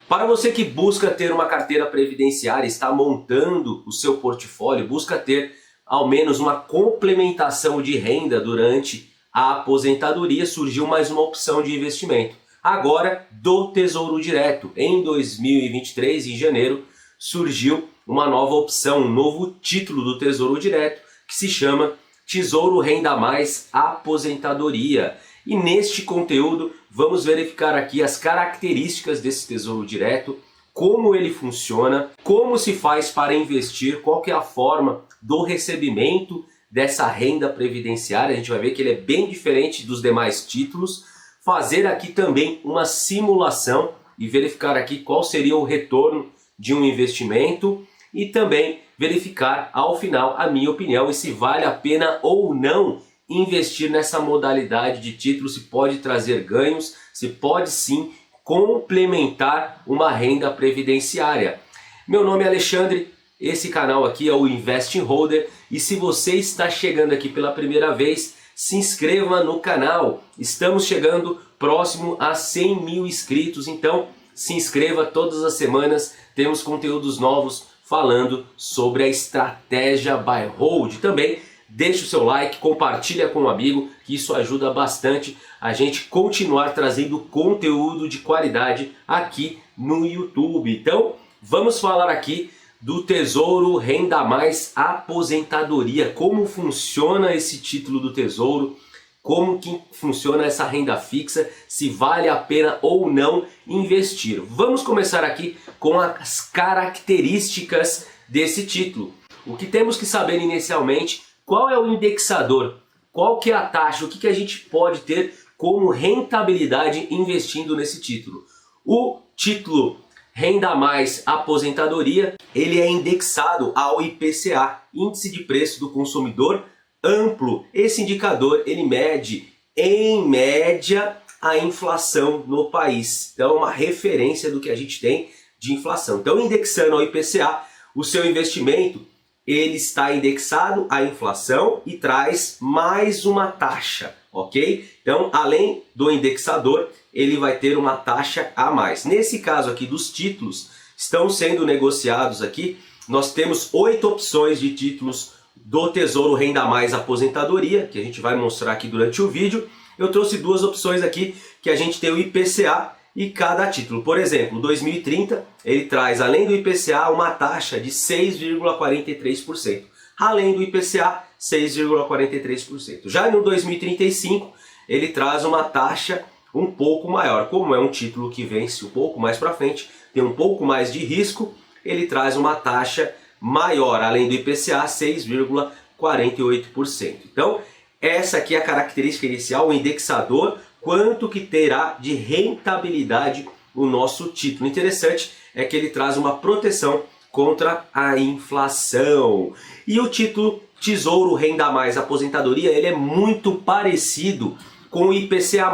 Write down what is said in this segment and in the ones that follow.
Para você que busca ter uma carteira previdenciária, está montando o seu portfólio, busca ter ao menos uma complementação de renda durante a aposentadoria, surgiu mais uma opção de investimento. Agora, do Tesouro Direto. Em 2023, em janeiro, surgiu uma nova opção, um novo título do Tesouro Direto, que se chama Tesouro Renda Mais Aposentadoria. E neste conteúdo vamos verificar aqui as características desse Tesouro Direto, como ele funciona, como se faz para investir, qual que é a forma do recebimento dessa renda previdenciária. A gente vai ver que ele é bem diferente dos demais títulos. Fazer aqui também uma simulação e verificar aqui qual seria o retorno de um investimento e também verificar ao final a minha opinião e se vale a pena ou não investir nessa modalidade de título, se pode trazer ganhos, se pode sim complementar uma renda previdenciária. Meu nome é Alexandre, esse canal aqui é o Investing Holder e se você está chegando aqui pela primeira vez, se inscreva no canal. Estamos chegando próximo a 100 mil inscritos, então se inscreva todas as semanas, temos conteúdos novos falando sobre a estratégia buy hold. Também deixe o seu like, compartilha com um amigo, que isso ajuda bastante a gente continuar trazendo conteúdo de qualidade aqui no YouTube. Então, vamos falar aqui do Tesouro Renda Mais Aposentadoria. Como funciona esse título do Tesouro, como que funciona essa renda fixa, se vale a pena ou não investir. Vamos começar aqui com as características desse título. O que temos que saber inicialmente: qual é o indexador? Qual que é a taxa? O que a gente pode ter como rentabilidade investindo nesse título? O título Renda Mais Aposentadoria, ele é indexado ao IPCA, Índice de Preço do Consumidor Amplo. Esse indicador, ele mede, em média, a inflação no país. Então, é uma referência do que a gente tem de inflação. Então, indexando ao IPCA, o seu investimento ele está indexado à inflação e traz mais uma taxa, ok? Então, além do indexador, ele vai ter uma taxa a mais. Nesse caso aqui dos títulos, estão sendo negociados aqui, nós temos 8 opções de títulos do Tesouro Renda Mais Aposentadoria, que a gente vai mostrar aqui durante o vídeo. Eu trouxe 2 opções aqui, que a gente tem o IPCA e cada título. Por exemplo, 2030, ele traz, além do IPCA, uma taxa de 6,43%. Além do IPCA, 6,43%. Já no 2035, ele traz uma taxa um pouco maior. Como é um título que vence um pouco mais para frente, tem um pouco mais de risco, ele traz uma taxa maior. Além do IPCA, 6,48%. Então, essa aqui é a característica inicial, o indexador, quanto que terá de rentabilidade o nosso título. Interessante é que ele traz uma proteção contra a inflação. E o título Tesouro Renda Mais Aposentadoria, ele é muito parecido com o IPCA+,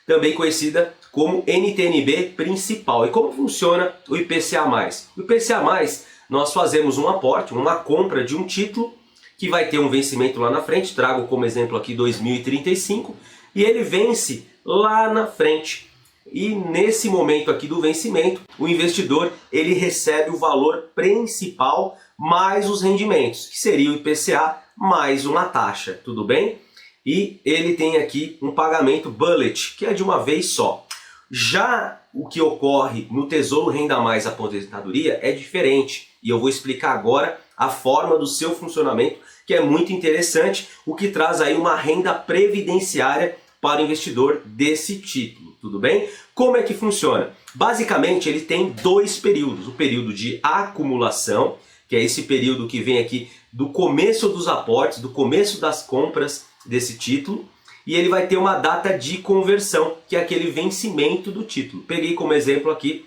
também conhecida como NTN-B principal. E como funciona o IPCA+? O IPCA+, nós fazemos um aporte, uma compra de um título que vai ter um vencimento lá na frente. Trago como exemplo aqui 2035. E ele vence lá na frente. E nesse momento aqui do vencimento, o investidor ele recebe o valor principal mais os rendimentos, que seria o IPCA mais uma taxa, tudo bem? E ele tem aqui um pagamento bullet, que é de uma vez só. Já o que ocorre no Tesouro Renda Mais Aposentadoria é diferente. E eu vou explicar agora a forma do seu funcionamento, que é muito interessante, o que traz aí uma renda previdenciária para o investidor desse título, tudo bem? Como é que funciona? Basicamente ele tem 2 períodos, o período de acumulação, que é esse período que vem aqui do começo dos aportes, do começo das compras desse título, e ele vai ter uma data de conversão, que é aquele vencimento do título. Peguei como exemplo aqui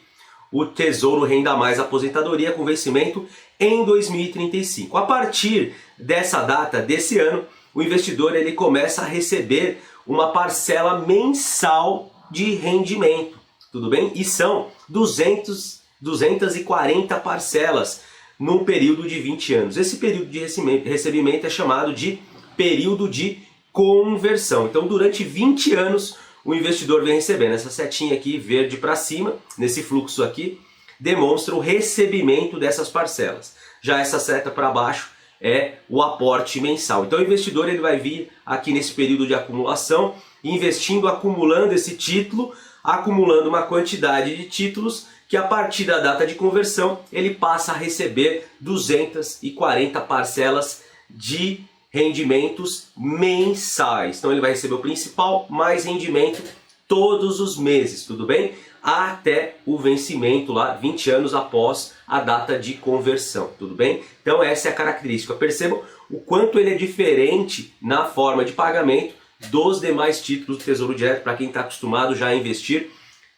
o Tesouro Renda Mais Aposentadoria com vencimento em 2035. A partir dessa data, desse ano, o investidor ele começa a receber uma parcela mensal de rendimento, tudo bem? E são 240 parcelas num período de 20 anos. Esse período de recebimento é chamado de período de conversão. Então, durante 20 anos, o investidor vem recebendo. Essa setinha aqui verde para cima, nesse fluxo aqui, demonstra o recebimento dessas parcelas. Já essa seta para baixo é o aporte mensal. Então o investidor ele vai vir aqui nesse período de acumulação, investindo, acumulando esse título, acumulando uma quantidade de títulos que a partir da data de conversão ele passa a receber 240 parcelas de rendimentos mensais. Então ele vai receber o principal mais rendimento todos os meses, tudo bem? Até o vencimento lá, 20 anos após a data de conversão, tudo bem? Então essa é a característica. Percebam o quanto ele é diferente na forma de pagamento dos demais títulos do Tesouro Direto, para quem está acostumado já a investir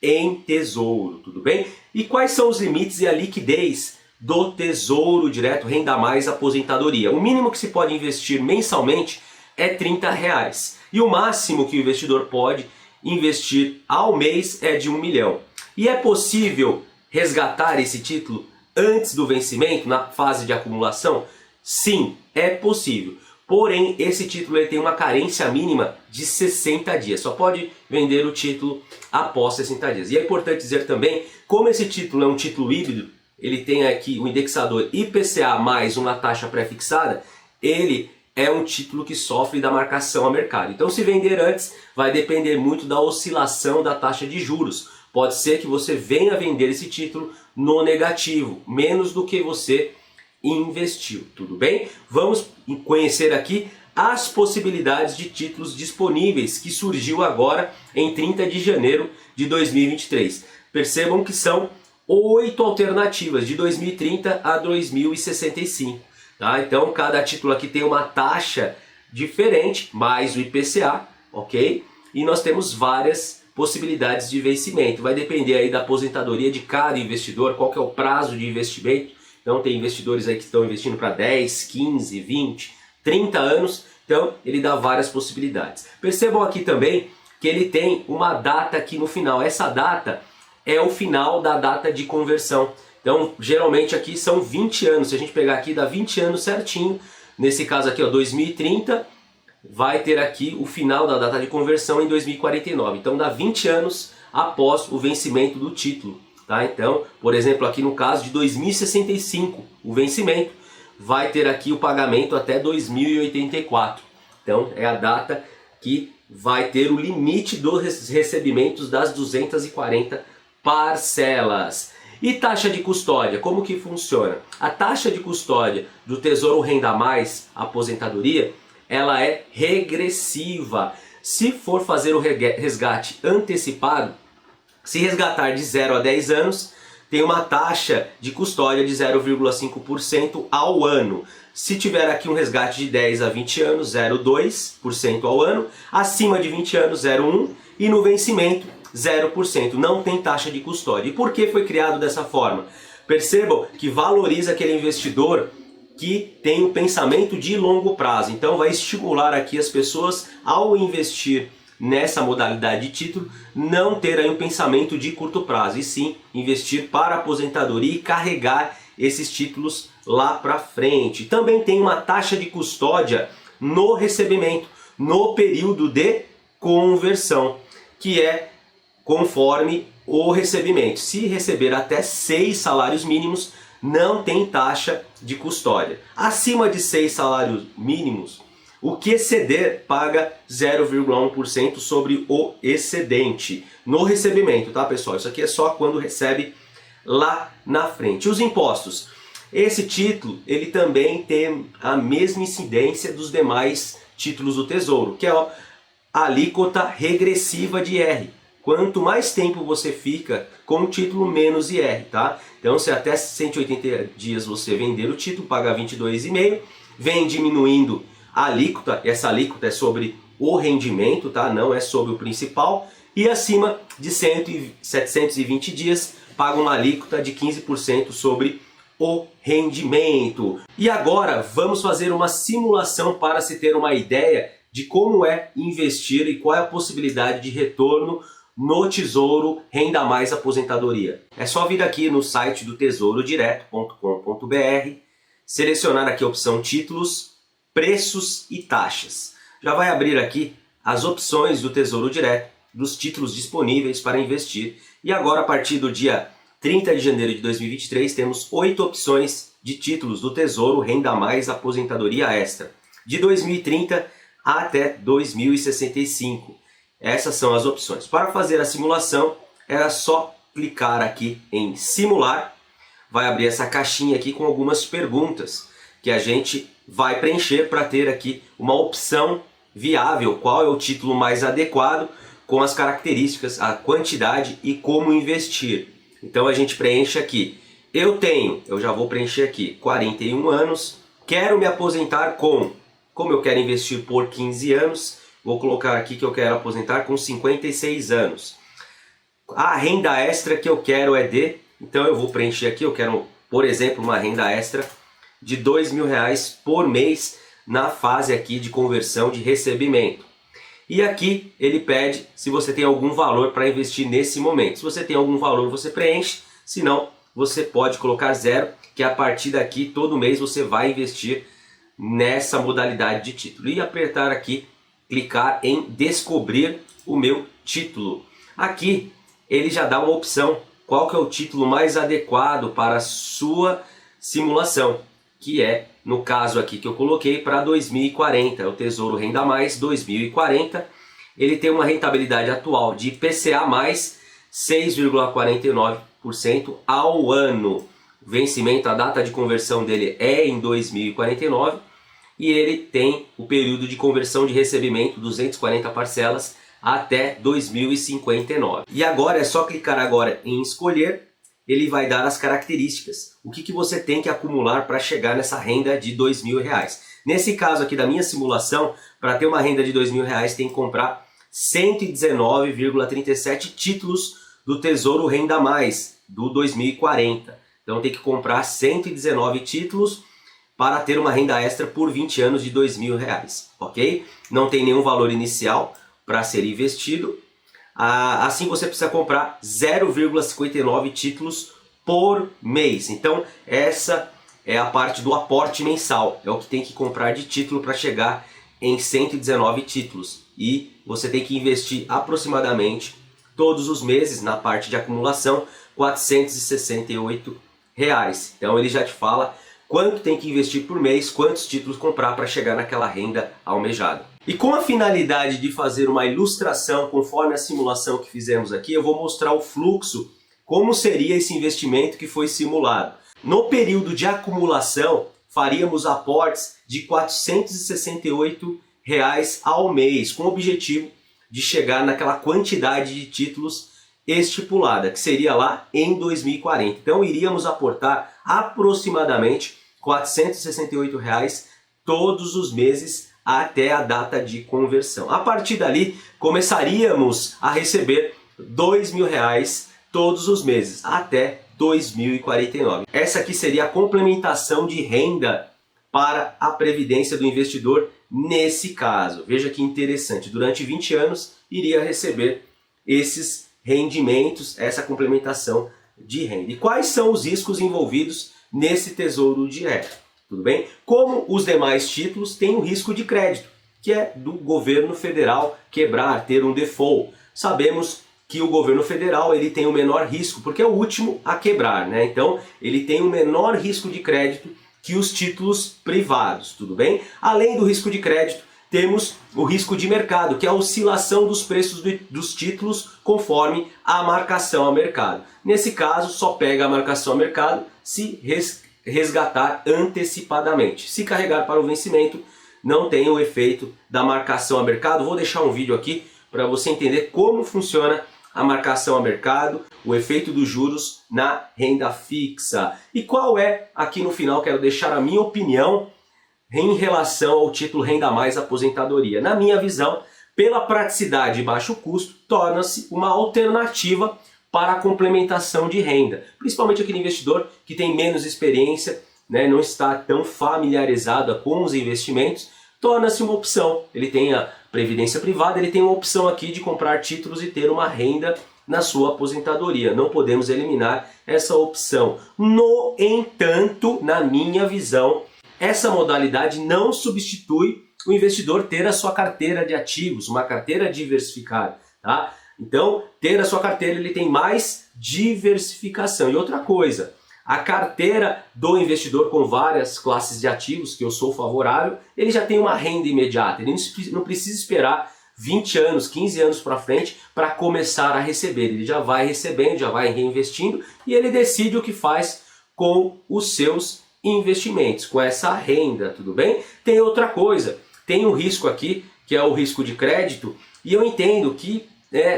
em tesouro, tudo bem? E quais são os limites e a liquidez do Tesouro Direto Renda Mais Aposentadoria? O mínimo que se pode investir mensalmente é R$30 e o máximo que o investidor pode investir ao mês é de R$1 milhão. E é possível resgatar esse título antes do vencimento, na fase de acumulação? Sim, é possível. Porém, esse título ele tem uma carência mínima de 60 dias. Só pode vender o título após 60 dias. E é importante dizer também, como esse título é um título híbrido, ele tem aqui o indexador IPCA mais uma taxa pré-fixada, ele é um título que sofre da marcação a mercado. Então, se vender antes, vai depender muito da oscilação da taxa de juros. Pode ser que você venha vender esse título no negativo, menos do que você investiu, tudo bem? Vamos conhecer aqui as possibilidades de títulos disponíveis que surgiu agora em 30 de janeiro de 2023. Percebam que são 8 alternativas de 2030 a 2065. Tá? Então cada título aqui tem uma taxa diferente, mais o IPCA, ok? E nós temos várias possibilidades de vencimento. Vai depender aí da aposentadoria de cada investidor, qual que é o prazo de investimento. Então tem investidores aí que estão investindo para 10, 15, 20, 30 anos. Então ele dá várias possibilidades. Percebam aqui também que ele tem uma data aqui no final. Essa data é o final da data de conversão. Então geralmente aqui são 20 anos. Se a gente pegar aqui dá 20 anos certinho. Nesse caso aqui, ó, 2030, vai ter aqui o final da data de conversão em 2049. Então dá 20 anos após o vencimento do título. Tá? Então, por exemplo, aqui no caso de 2065, o vencimento vai ter aqui o pagamento até 2084. Então, é a data que vai ter o limite dos recebimentos das 240 parcelas. E taxa de custódia, como que funciona? A taxa de custódia do Tesouro Renda Mais Aposentadoria, ela é regressiva. Se for fazer o resgate antecipado, se resgatar de 0 a 10 anos, tem uma taxa de custódia de 0,5% ao ano. Se tiver aqui um resgate de 10 a 20 anos, 0,2% ao ano. Acima de 20 anos, 0,1%. E no vencimento, 0%. Não tem taxa de custódia. E por que foi criado dessa forma? Percebam que valoriza aquele investidor que tem um pensamento de longo prazo. Então vai estimular aqui as pessoas ao investir nessa modalidade de título, não ter aí um pensamento de curto prazo, e sim investir para a aposentadoria e carregar esses títulos lá para frente. Também tem uma taxa de custódia no recebimento, no período de conversão, que é conforme o recebimento. Se receber até 6 salários mínimos, não tem taxa de custódia. Acima de 6 salários mínimos, o que exceder paga 0,1% sobre o excedente no recebimento, tá pessoal? Isso aqui é só quando recebe lá na frente. Os impostos. Esse título ele também tem a mesma incidência dos demais títulos do Tesouro, que é a alíquota regressiva de IR. Quanto mais tempo você fica com o título, menos IR, tá? Então se até 180 dias você vender o título, paga 22,5%, vem diminuindo a alíquota, essa alíquota é sobre o rendimento, tá? Não é sobre o principal. E acima de 720 dias, paga uma alíquota de 15% sobre o rendimento. E agora vamos fazer uma simulação para se ter uma ideia de como é investir e qual é a possibilidade de retorno no Tesouro Renda Mais Aposentadoria. É só vir aqui no site do tesourodireto.com.br, selecionar aqui a opção Títulos, Preços e Taxas. Já vai abrir aqui as opções do Tesouro Direto dos títulos disponíveis para investir. E agora, a partir do dia 30 de janeiro de 2023, temos 8 opções de títulos do Tesouro Renda Mais Aposentadoria Extra, de 2030 até 2065. Essas são as opções. Para fazer a simulação, era só clicar aqui em simular. Vai abrir essa caixinha aqui com algumas perguntas que a gente vai preencher para ter aqui uma opção viável, qual é o título mais adequado com as características, a quantidade e como investir. Então a gente preenche aqui. Eu já vou preencher aqui, 41 anos, quero me aposentar como eu quero investir por 15 anos, vou colocar aqui que eu quero aposentar com 56 anos. A renda extra que eu quero é então eu vou preencher aqui, eu quero, por exemplo, uma renda extra de R$2.000 por mês na fase aqui de conversão de recebimento. E aqui ele pede se você tem algum valor para investir nesse momento. Se você tem algum valor, você preenche, se não, você pode colocar 0, que a partir daqui todo mês você vai investir nessa modalidade de título. E apertar aqui, clicar em descobrir o meu título. Aqui ele já dá uma opção, qual que é o título mais adequado para a sua simulação, que é, no caso aqui que eu coloquei, para 2040, o Tesouro Renda Mais 2040. Ele tem uma rentabilidade atual de IPCA mais 6,49% ao ano. Vencimento, a data de conversão dele é em 2049 e ele tem o período de conversão de recebimento, 240 parcelas, até 2059. E agora é só clicar agora em escolher, ele vai dar as características, o que você tem que acumular para chegar nessa renda de R$2.000. Nesse caso aqui da minha simulação, para ter uma renda de R$2.000 tem que comprar 119,37 títulos do Tesouro Renda Mais do 2040. Então tem que comprar 119 títulos para ter uma renda extra por 20 anos de R$2.000, ok? Não tem nenhum valor inicial para ser investido. Assim você precisa comprar 0,59 títulos por mês. Então essa é a parte do aporte mensal, é o que tem que comprar de título para chegar em 119 títulos. E você tem que investir aproximadamente todos os meses na parte de acumulação R$468. Então ele já te fala quanto tem que investir por mês, quantos títulos comprar para chegar naquela renda almejada. E com a finalidade de fazer uma ilustração conforme a simulação que fizemos aqui, eu vou mostrar o fluxo, como seria esse investimento que foi simulado. No período de acumulação, faríamos aportes de R$468 ao mês, com o objetivo de chegar naquela quantidade de títulos estipulada, que seria lá em 2040. Então iríamos aportar aproximadamente R$468 todos os meses até a data de conversão. A partir dali, começaríamos a receber R$2.000 todos os meses, até 2049. Essa aqui seria a complementação de renda para a previdência do investidor nesse caso. Veja que interessante, durante 20 anos iria receber esses rendimentos, essa complementação de renda. E quais são os riscos envolvidos nesse tesouro direto? Tudo bem? Como os demais títulos, tem o risco de crédito, que é do governo federal quebrar, ter um default. Sabemos que o governo federal ele tem o menor risco, porque é o último a quebrar, né? Então ele tem o menor risco de crédito que os títulos privados, tudo bem? Além do risco de crédito, temos o risco de mercado, que é a oscilação dos preços dos títulos conforme a marcação a mercado. Nesse caso, só pega a marcação a mercado se resgatar antecipadamente. Se carregar para o vencimento, não tem o efeito da marcação a mercado. Vou deixar um vídeo aqui para você entender como funciona a marcação a mercado, o efeito dos juros na renda fixa. E qual é, aqui no final, quero deixar a minha opinião em relação ao título Renda Mais Aposentadoria. Na minha visão, pela praticidade e baixo custo, torna-se uma alternativa para a complementação de renda. Principalmente aquele investidor que tem menos experiência, né, não está tão familiarizado com os investimentos, torna-se uma opção. Ele tem a previdência privada, ele tem uma opção aqui de comprar títulos e ter uma renda na sua aposentadoria. Não podemos eliminar essa opção. No entanto, na minha visão, essa modalidade não substitui o investidor ter a sua carteira de ativos, uma carteira diversificada. Tá? Então, ter a sua carteira ele tem mais diversificação. E outra coisa, a carteira do investidor com várias classes de ativos, que eu sou favorável, ele já tem uma renda imediata, ele não precisa esperar 20 anos, 15 anos para frente para começar a receber. Ele já vai recebendo, já vai reinvestindo e ele decide o que faz com os seus investimentos, com essa renda, tudo bem? Tem outra coisa, tem um risco aqui, que é o risco de crédito, e eu entendo que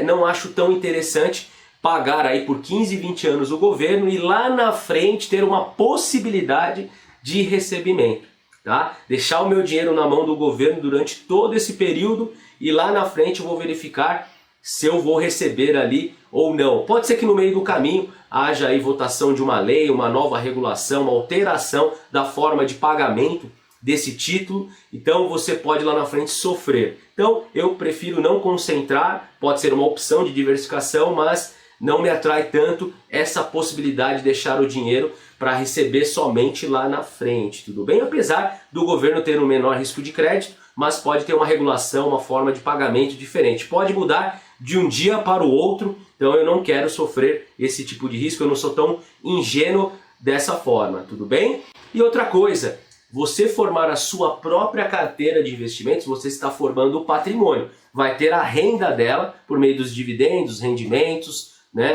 não acho tão interessante pagar aí por 15, 20 anos o governo e lá na frente ter uma possibilidade de recebimento. Tá? Deixar o meu dinheiro na mão do governo durante todo esse período e lá na frente eu vou verificar se eu vou receber ali ou não. Pode ser que no meio do caminho haja aí votação de uma lei, uma nova regulação, uma alteração da forma de pagamento desse título, então você pode lá na frente sofrer. Então eu prefiro não concentrar, pode ser uma opção de diversificação, mas não me atrai tanto essa possibilidade de deixar o dinheiro para receber somente lá na frente, tudo bem? Apesar do governo ter um menor risco de crédito, mas pode ter uma regulação, uma forma de pagamento diferente. Pode mudar de um dia para o outro, então eu não quero sofrer esse tipo de risco, eu não sou tão ingênuo dessa forma, tudo bem? E outra coisa, você formar a sua própria carteira de investimentos, você está formando o patrimônio. Vai ter a renda dela por meio dos dividendos, rendimentos, né,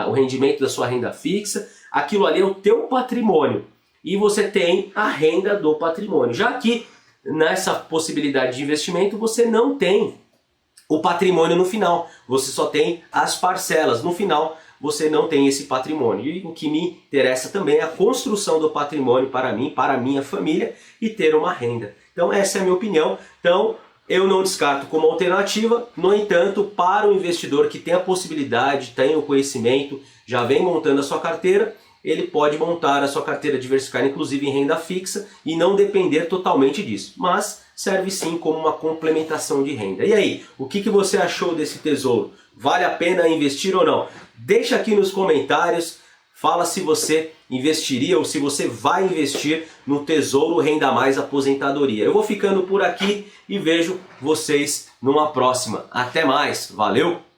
o rendimento da sua renda fixa, aquilo ali é o teu patrimônio e você tem a renda do patrimônio. Já que nessa possibilidade de investimento você não tem o patrimônio no final, você só tem as parcelas, no final você não tem esse patrimônio. E o que me interessa também é a construção do patrimônio para mim, para a minha família e ter uma renda. Então essa é a minha opinião. Então eu não descarto como alternativa, no entanto, para o investidor que tem a possibilidade, tem o conhecimento, já vem montando a sua carteira, ele pode montar a sua carteira diversificada, inclusive em renda fixa, e não depender totalmente disso. Mas serve sim como uma complementação de renda. E aí, o que você achou desse tesouro? Vale a pena investir ou não? Deixa aqui nos comentários. Fala se você investiria ou se você vai investir no Tesouro Renda Mais Aposentadoria. Eu vou ficando por aqui e vejo vocês numa próxima. Até mais, valeu!